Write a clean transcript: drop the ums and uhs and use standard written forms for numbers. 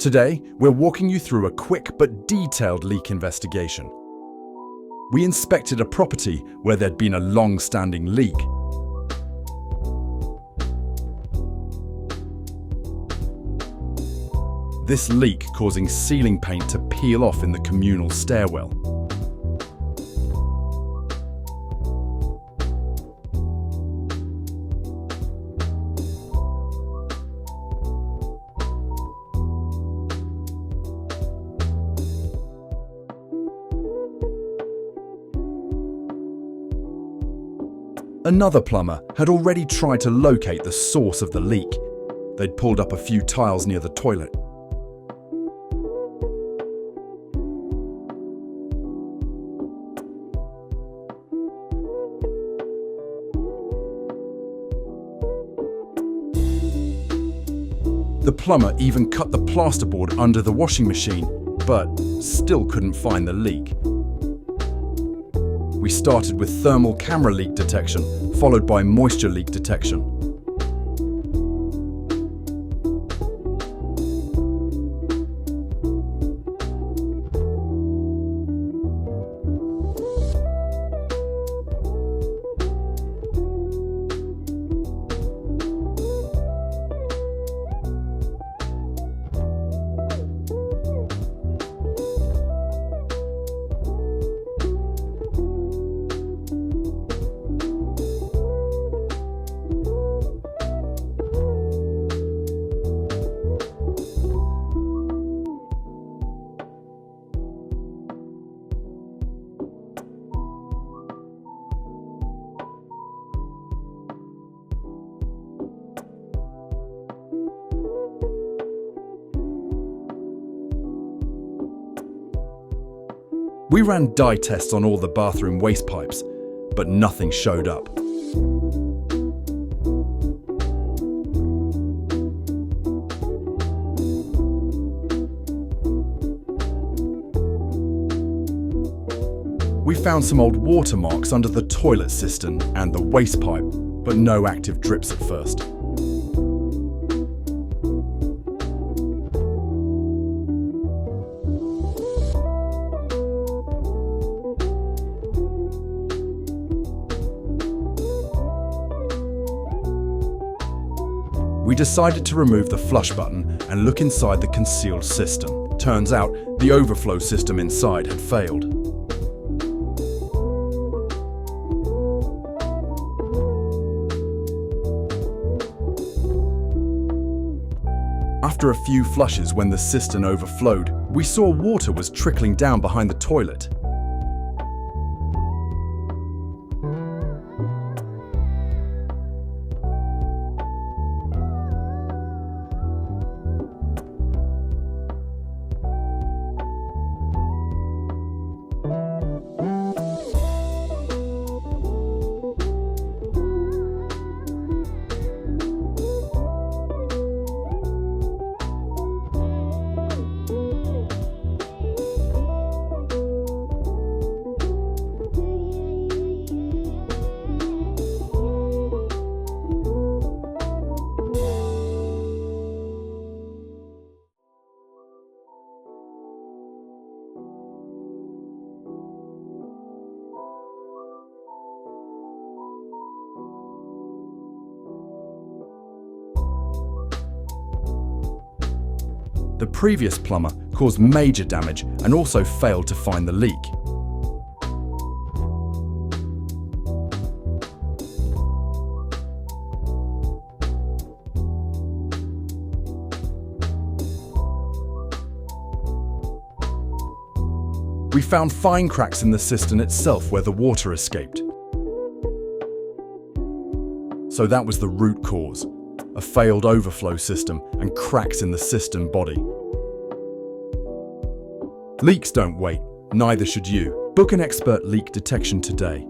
Today, we're walking you through a quick but detailed leak investigation. We inspected a property where there'd been a long-standing leak. This leak causing ceiling paint to peel off in the communal stairwell. Another plumber had already tried to locate the source of the leak. They'd pulled up a few tiles near the toilet. The plumber even cut the plasterboard under the washing machine, but still couldn't find the leak. We started with thermal camera leak detection, followed by moisture leak detection. We ran dye tests on all the bathroom waste pipes, but nothing showed up. We found some old watermarks under the toilet cistern and the waste pipe, but no active drips at first. We decided to remove the flush button and look inside the concealed cistern. Turns out the overflow system inside had failed. After a few flushes, when the cistern overflowed, we saw water was trickling down behind the toilet. The previous plumber caused major damage and also failed to find the leak. We found fine cracks in the cistern itself where the water escaped. So that was the root cause. A failed overflow system and cracks in the cistern body. Leaks don't wait, neither should you. Book an expert leak detection today.